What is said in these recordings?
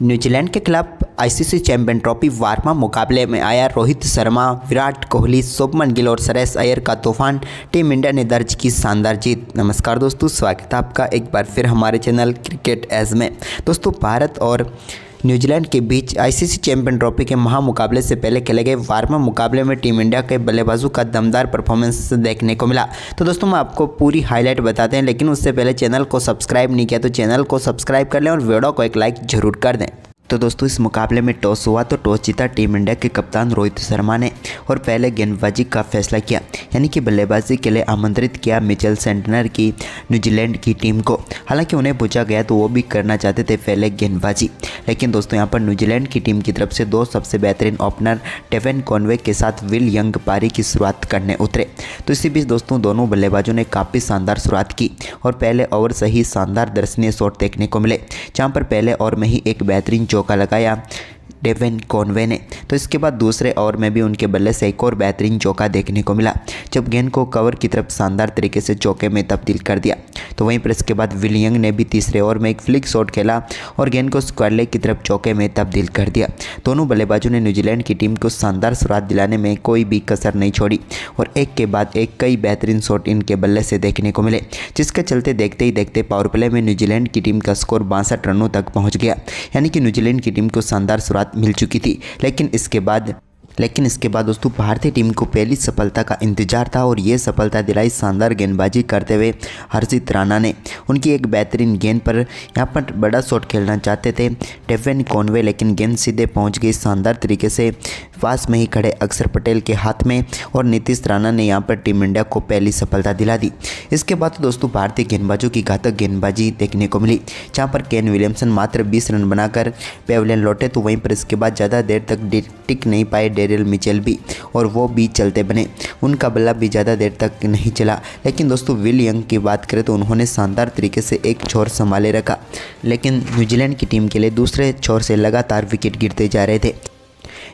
New Zealand के खिलाफ ICC champion trophy warm मुकाबले में आया रोहित शर्मा, विराट कोहली, शुभमन गिल और श्रेयस अय्यर का तूफान। टीम इंडिया ने दर्ज की शानदार जीत। नमस्कार दोस्तों, स्वागत है आपका एक बार फिर हमारे चैनल क्रिकेट एज में। दोस्तों, भारत और न्यूजीलैंड के बीच आईसीसी चैंपियन ट्रॉफी के महामुकाबले से पहले खेले गए वार्म मुकाबले में टीम इंडिया के बल्लेबाजों का दमदार परफॉर्मेंस देखने को मिला। तो दोस्तों, मैं आपको पूरी हाईलाइट बताते हैं, लेकिन उससे पहले चैनल को सब्सक्राइब नहीं किया तो चैनल को सब्सक्राइब कर लें और वीडियो को एक लाइक जरूर कर दें। तो दोस्तों, इस मुकाबले में टॉस हुआ तो टॉस जीता टीम इंडिया के कप्तान रोहित शर्मा ने और पहले गेंदबाजी का फैसला किया, यानी कि बल्लेबाजी के लिए आमंत्रित किया मिचेल सेंटनर की न्यूजीलैंड की टीम को। हालांकि उन्हें पूछा गया तो वो भी करना चाहते थे पहले गेंदबाजी, लेकिन दोस्तों यहाँ पर न्यूजीलैंड की टीम की तरफ से दो सबसे बेहतरीन ओपनर डेवन कॉनवे के साथ विल यंग पारी की शुरुआत करने उतरे। तो इसी बीच दोस्तों, दोनों बल्लेबाजों ने काफ़ी शानदार शुरुआत की और पहले ओवर से ही शानदार दर्शनीय शॉट देखने को मिले, जहाँ पर पहले ओवर में ही एक बेहतरीन चौका लगाया डेवन कॉनवे ने। तो इसके बाद दूसरे ओवर में भी उनके बल्ले से एक और बेहतरीन चौका देखने को मिला, जब गेंद को कवर की तरफ शानदार तरीके से चौके में तब्दील कर दिया। तो वहीं पर इसके बाद विल यंग ने भी तीसरे ओवर में एक फ्लिक शॉट खेला और गेंद को स्क्वायर लेग की तरफ चौके में तब्दील कर दिया। दोनों बल्लेबाजों ने न्यूजीलैंड की टीम को शानदार शुरुआत दिलाने में कोई भी कसर नहीं छोड़ी और एक के बाद एक कई बेहतरीन शॉट इनके बल्ले से देखने को मिले, जिसके चलते देखते ही देखते पावर प्ले में न्यूजीलैंड की टीम का स्कोर 62 रनों तक पहुँच गया, यानी कि न्यूजीलैंड की टीम को शानदार शुरुआत मिल चुकी थी। लेकिन इसके बाद दोस्तों, भारतीय टीम को पहली सफलता का इंतजार था और ये सफलता दिलाई शानदार गेंदबाजी करते हुए हर्षित राणा ने। उनकी एक बेहतरीन गेंद पर यहाँ पर बड़ा शॉट खेलना चाहते थे डेवन कॉनवे, लेकिन गेंद सीधे पहुंच गई शानदार तरीके से पास में ही खड़े अक्षर पटेल के हाथ में और नीतीश राणा ने यहाँ पर टीम इंडिया को पहली सफलता दिला दी। इसके बाद तो दोस्तों, भारतीय गेंदबाजों की घातक गेंदबाजी देखने को मिली, जहाँ पर केन विलियमसन मात्र 20 रन बनाकर पेविलियन लौटे। तो वहीं पर इसके बाद ज़्यादा देर तक टिक नहीं पाए डेरियल मिचेल भी, और वो भी चलते बने, उनका बल्ला भी ज़्यादा देर तक नहीं चला। लेकिन दोस्तों, विल यंग की बात करें तो उन्होंने शानदार तरीके से एक छोर संभाले रखा, लेकिन न्यूजीलैंड की टीम के लिए दूसरे छोर से लगातार विकेट गिरते जा रहे थे।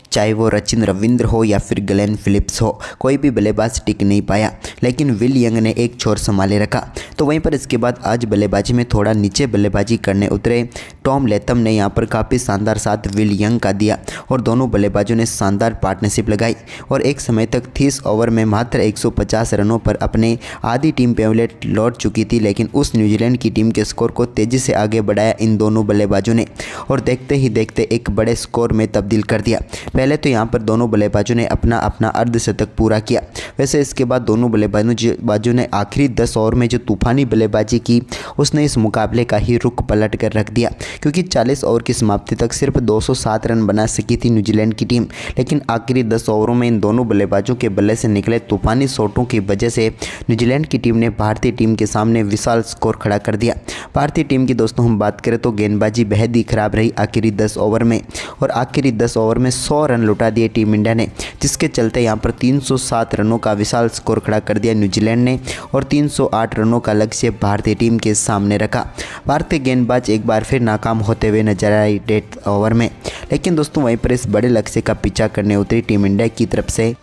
चाहे वो सचिन रविंद्र हो या फिर ग्लेन फिलिप्स हो, कोई भी बल्लेबाज टिक नहीं पाया, लेकिन विल यंग ने एक छोर संभाले रखा। तो वहीं पर इसके बाद आज बल्लेबाजी में थोड़ा नीचे बल्लेबाजी करने उतरे टॉम लेथम ने यहाँ पर काफ़ी शानदार साथ विल यंग का दिया और दोनों बल्लेबाजों ने शानदार पार्टनरशिप लगाई और एक समय तक 30 ओवर में मात्र 150 रनों पर अपने आधी टीम पेविलियन लौट चुकी थी। लेकिन उस न्यूजीलैंड की टीम के स्कोर को तेज़ी से आगे बढ़ाया इन दोनों बल्लेबाजों ने और देखते ही देखते एक बड़े स्कोर में तब्दील कर दिया। पहले तो यहाँ पर दोनों बल्लेबाजों ने अपना अर्धशतक पूरा किया। वैसे इसके बाद दोनों बल्लेबाजों ने आखिरी 10 ओवर में जो तूफानी बल्लेबाजी की, उसने इस मुकाबले का ही रुख पलट कर रख दिया, क्योंकि 40 ओवर की समाप्ति तक सिर्फ 207 रन बना सकी थी न्यूजीलैंड की टीम। लेकिन आखिरी 10 ओवरों में इन दोनों बल्लेबाजों के बल्ले से निकले तूफानी शॉटों की वजह से न्यूजीलैंड की टीम ने भारतीय टीम के सामने विशाल स्कोर खड़ा कर दिया। भारतीय टीम की दोस्तों हम बात करें तो गेंदबाजी बेहद ही खराब रही आखिरी 10 ओवर में, और आखिरी 10 ओवर में 100 रन लुटा दिए टीम इंडिया ने, जिसके चलते यहाँ पर 307 रनों का विशाल स्कोर खड़ा कर दिया न्यूजीलैंड ने और 308 रनों का लक्ष्य भारतीय टीम के सामने रखा। भारतीय गेंदबाज एक बार फिर नाकाम होते हुए नजर आए डेथ ओवर में, लेकिन दोस्तों वहीं पर इस बड़े लक्ष्य का पीछा करने उतरी टीम इंडिया की तरफ से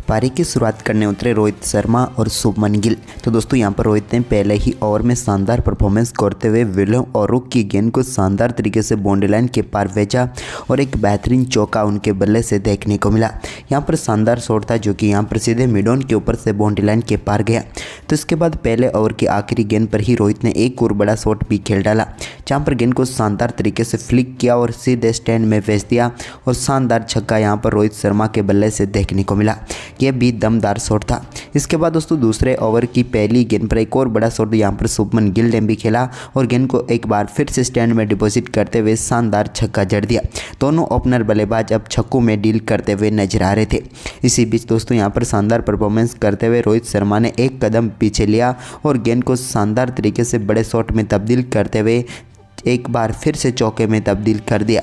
पारी की शुरुआत करने उतरे रोहित शर्मा और शुभमन गिल। तो दोस्तों यहाँ पर रोहित ने पहले ही ओवर में शानदार परफॉर्मेंस करते हुए विलियम और रुक की गेंद को शानदार तरीके से बाउंड्री लाइन के पार भेजा और एक बेहतरीन चौका उनके बल्ले से देखने को मिला। यहाँ पर शानदार शॉट था जो कि यहाँ पर सीधे मिडॉन के ऊपर से बाउंड्री लाइन के पार गया। तो इसके बाद पहले ओवर की आखिरी गेंद पर ही रोहित ने एक और बड़ा शॉट भी खेल डाला, जहाँ पर गेंद को शानदार तरीके से फ्लिक किया और सीधे स्टैंड में भेज दिया और शानदार छक्का यहाँ पर रोहित शर्मा के बल्ले से देखने को मिला। यह भी दमदार शॉट था। इसके बाद दोस्तों दूसरे ओवर की पहली गेंद पर एक और बड़ा शॉट यहाँ पर शुभमन गिल ने भी खेला और गेंद को एक बार फिर से स्टैंड में डिपॉजिट करते हुए शानदार छक्का जड़ दिया। दोनों ओपनर बल्लेबाज अब छक्कों में डील करते हुए नजर आ रहे थे। इसी बीच दोस्तों यहाँ पर शानदार परफॉर्मेंस करते हुए रोहित शर्मा ने एक कदम पीछे लिया और गेंद को शानदार तरीके से बड़े शॉट में तब्दील करते हुए एक बार फिर से चौके में तब्दील कर दिया।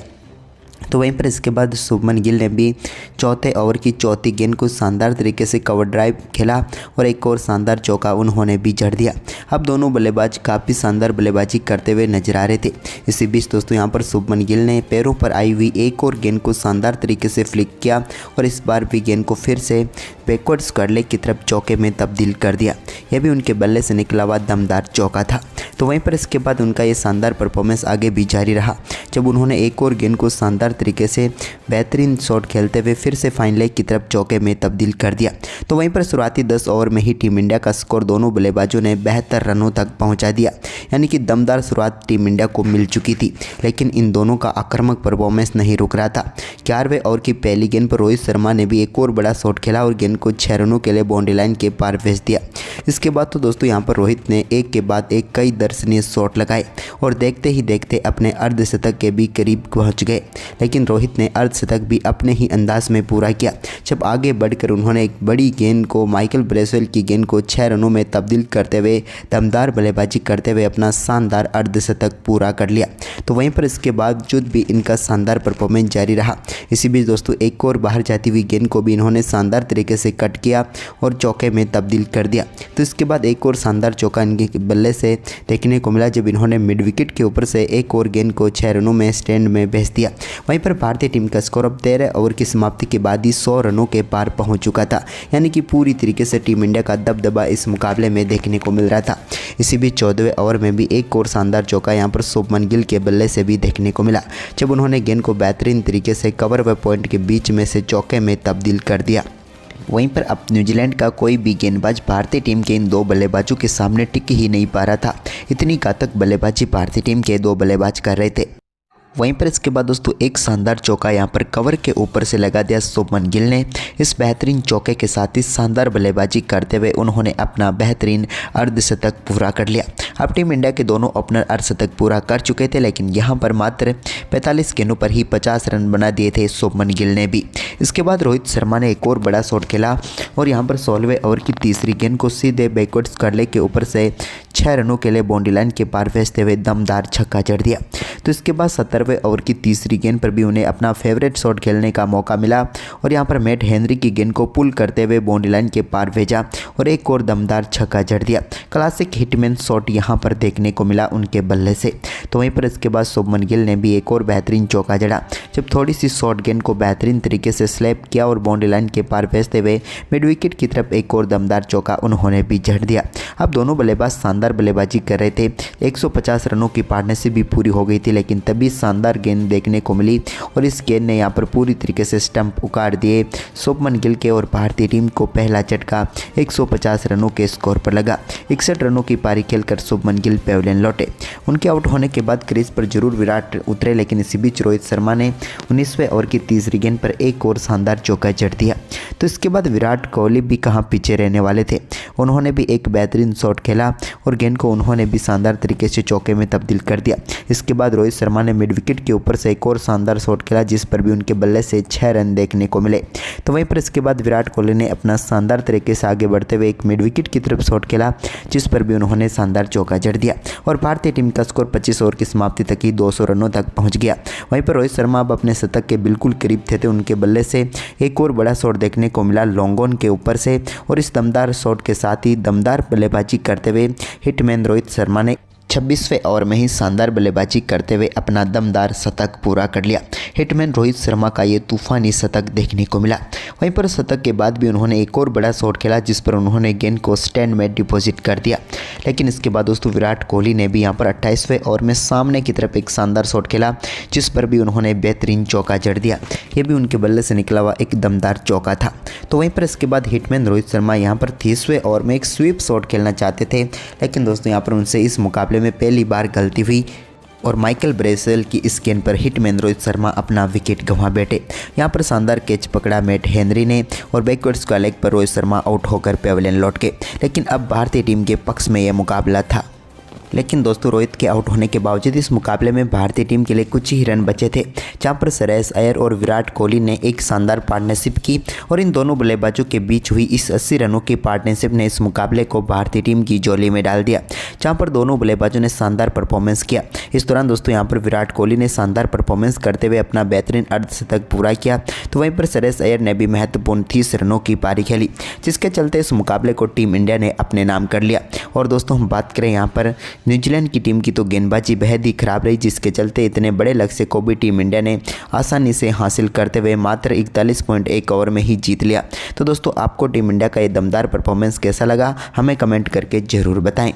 तो वहीं पर इसके बाद शुभमन गिल ने भी चौथे ओवर की चौथी गेंद को शानदार तरीके से कवर ड्राइव खेला और एक और शानदार चौका उन्होंने भी जड़ दिया। अब दोनों बल्लेबाज काफ़ी शानदार बल्लेबाजी करते हुए नजर आ रहे थे। इसी बीच दोस्तों यहाँ पर शुभमन गिल ने पैरों पर आई हुई एक और गेंद को शानदार तरीके से फ्लिक किया और इस बार भी गेंद को फिर से बैकवर्ड्स करले की तरफ चौके में तब्दील कर दिया। यह भी उनके बल्ले से निकला हुआ दमदार चौका था। तो वहीं पर इसके बाद उनका ये शानदार परफॉर्मेंस आगे भी जारी रहा जब उन्होंने एक और गेंद को शानदार तरीके से बेहतरीन शॉट खेलते हुए फिर से फाइन लेग की तरफ चौके में तब्दील कर दिया। तो वहीं पर शुरुआती 10 ओवर में ही टीम इंडिया का स्कोर दोनों बल्लेबाजों ने 72 रनों तक पहुंचा दिया, यानी कि दमदार शुरुआत टीम इंडिया को मिल चुकी थी। लेकिन इन दोनों का आक्रामक परफॉर्मेंस नहीं रुक रहा था। 11वें ओवर की पहली गेंद पर रोहित शर्मा ने भी एक और बड़ा शॉट खेला और गेंद को 6 रनों के लिए बाउंड्री लाइन के पार भेज दिया। इसके बाद तो दोस्तों यहाँ पर रोहित ने एक के बाद एक कई दर्शनीय शॉट लगाए और देखते ही देखते अपने अर्धशतक के भी करीब पहुंच गए। लेकिन रोहित ने अर्धशतक भी अपने ही अंदाज में पूरा किया जब आगे बढ़कर उन्होंने एक बड़ी गेंद को माइकल ब्रेसवेल की गेंद को 6 रनों में तब्दील करते हुए दमदार बल्लेबाजी करते हुए अपना शानदार अर्धशतक पूरा कर लिया। तो वहीं पर इसके बावजूद भी इनका शानदार परफॉर्मेंस जारी रहा। इसी बीच दोस्तों एक और बाहर जाती हुई गेंद को भी इन्होंने शानदार तरीके से कट किया और चौके में तब्दील कर दिया। तो इसके बाद एक और शानदार चौका इनके बल्ले से देखने को मिला जब इन्होंने मिड विकेट के ऊपर से एक और गेंद को 6 रनों में स्टैंड में भेज दिया। वहीं पर भारतीय टीम का स्कोर अब 13 ओवर की समाप्ति के बाद ही 100 रनों के पार पहुंच चुका था, यानी कि पूरी तरीके से टीम इंडिया का दबदबा इस मुकाबले में देखने को मिल रहा था। इसी बीच 14वें ओवर में भी एक और शानदार चौका यहां पर शुभमन गिल के बल्ले से भी देखने को मिला जब उन्होंने गेंद को बेहतरीन तरीके से कवर व पॉइंट के बीच में से चौके में तब्दील कर दिया। वहीं पर अब न्यूजीलैंड का कोई भी गेंदबाज भारतीय टीम के इन दो बल्लेबाजों के सामने टिक ही नहीं पा रहा था। इतनी घातक बल्लेबाजी भारतीय टीम के दो बल्लेबाज कर रहे थे। वहीं पर इसके बाद दोस्तों एक शानदार चौका यहां पर कवर के ऊपर से लगा दिया शुभमन गिल ने। इस बेहतरीन चौके के साथ ही शानदार बल्लेबाजी करते हुए उन्होंने अपना बेहतरीन अर्धशतक पूरा कर लिया। अब टीम इंडिया के दोनों ओपनर अर्धशतक पूरा कर चुके थे, लेकिन यहां पर मात्र 45 गेंदों पर ही 50 रन बना दिए थे शुभमन गिल ने भी। इसके बाद रोहित शर्मा ने एक और बड़ा शॉट खेला और यहाँ पर 16वें ओवर की तीसरी गेंद को सीधे बैकवर्ड्स करले के ऊपर से 6 रनों के लिए बाउंड्री लाइन के पार भेजते हुए दमदार छक्का जड़ दिया। तो इसके बाद 17वें ओवर की तीसरी गेंद पर भी उन्हें अपना फेवरेट शॉट खेलने का मौका मिला और यहाँ पर मैट हेनरी की गेंद को पुल करते हुए बाउंड्री लाइन के पार भेजा और एक और दमदार छक्का जड़ दिया। क्लासिक हिटमैन शॉट यहाँ पर देखने को मिला उनके बल्ले से। तो वहीं पर इसके बाद शुभमन गिल ने भी एक और बेहतरीन चौका जड़ा जब थोड़ी सी शॉर्ट गेंद को बेहतरीन तरीके से स्लैप किया और बाउंड्री लाइन के पार भेजते हुए मिड विकेट की तरफ एक और दमदार चौका उन्होंने भी जड़ दिया। अब दोनों बल्लेबाज शानदार बल्लेबाजी कर रहे थे। 150 रनों की पार्टनरशिप भी पूरी हो गई थी, लेकिन तभी शानदार गेंद देखने को मिली और इस गेंद ने यहाँ पर पूरी तरीके से स्टंप उखाड़ दिए शुभमन गिल के और भारतीय टीम को पहला झटका 150 रनों के स्कोर पर लगा। 61 रनों की पारी खेलकर शुभमन गिल पेविलियन लौटे। उनके आउट होने के बाद क्रीज पर जरूर विराट उतरे, लेकिन इसी बीच रोहित शर्मा ने 19वें ओवर की तीसरी गेंद पर एक और शानदार चौका जड़ दिया। तो इसके बाद विराट कोहली भी कहाँ पीछे रहने वाले थे। उन्होंने भी एक बेहतरीन शॉट खेला और गेंद को उन्होंने भी शानदार तरीके से चौके में तब्दील कर दिया। इसके बाद रोहित शर्मा ने मिड विकेट के ऊपर से एक और शानदार शॉट खेला जिस पर भी उनके बल्ले से 6 रन देखने को मिले। तो वहीं पर इसके बाद विराट कोहली ने अपना शानदार तरीके से आगे बढ़ते हुए एक मिड विकेट की तरफ शॉट खेला जिस पर भी उन्होंने शानदार चौका जड़ दिया और भारतीय टीम का स्कोर 25 ओवर की समाप्ति तक ही 200 रनों तक पहुंच गया। वहीं पर रोहित शर्मा अब अपने शतक के बिल्कुल करीब थे। उनके बल्ले से एक और बड़ा शॉट देखने को मिला लॉन्ग ऑन के ऊपर से और इस दमदार शॉट के साथ ही दमदार बल्लेबाजी करते हुए हिटमैन रोहित शर्मा ने 26वें ओवर में ही शानदार बल्लेबाजी करते हुए अपना दमदार शतक पूरा कर लिया। हिटमैन रोहित शर्मा का ये तूफानी शतक देखने को मिला। वहीं पर शतक के बाद भी उन्होंने एक और बड़ा शॉट खेला जिस पर उन्होंने गेंद को स्टैंड में डिपॉजिट कर दिया। लेकिन इसके बाद दोस्तों विराट कोहली ने भी यहाँ पर 28वें ओवर में सामने की तरफ एक शानदार शॉट खेला जिस पर भी उन्होंने बेहतरीन चौका जड़ दिया। ये भी उनके बल्ले से निकला हुआ एक दमदार चौका था। तो वहीं पर इसके बाद हिटमैन रोहित शर्मा यहाँ पर 30वें ओवर में एक स्वीप शॉट खेलना चाहते थे, लेकिन दोस्तों यहाँ पर उनसे इस मुकाबले में पहली बार गलती हुई और माइकल ब्रेसवेल की इस गेंद पर हिटमैन रोहित शर्मा अपना विकेट गंवा बैठे। यहाँ पर शानदार कैच पकड़ा मैट हेनरी ने और बैकवर्ड्स का लेग पर रोहित शर्मा आउट होकर पेविलियन लौट गए। लेकिन अब भारतीय टीम के पक्ष में यह मुकाबला था। लेकिन दोस्तों रोहित के आउट होने के बावजूद इस मुकाबले में भारतीय टीम के लिए कुछ ही रन बचे थे, जहां पर श्रेयस अय्यर और विराट कोहली ने एक शानदार पार्टनरशिप की और इन दोनों बल्लेबाजों के बीच हुई इस 80 रनों की पार्टनरशिप ने इस मुकाबले को भारतीय टीम की झोली में डाल दिया, जहां पर दोनों बल्लेबाजों ने शानदार परफॉर्मेंस किया। इस दौरान दोस्तों यहां पर विराट कोहली ने शानदार परफॉर्मेंस करते हुए अपना बेहतरीन अर्धशतक पूरा किया, तो वहीं पर श्रेयस अय्यर ने भी महत्वपूर्ण 30 रनों की पारी खेली, जिसके चलते इस मुकाबले को टीम इंडिया ने अपने नाम कर लिया। और दोस्तों हम बात करें यहाँ पर न्यूजीलैंड की टीम की, तो गेंदबाजी बेहद ही खराब रही, जिसके चलते इतने बड़े लक्ष्य को भी टीम इंडिया ने आसानी से हासिल करते हुए मात्र 41.1 ओवर में ही जीत लिया। तो दोस्तों आपको टीम इंडिया का ये दमदार परफॉर्मेंस कैसा लगा, हमें कमेंट करके ज़रूर बताएं।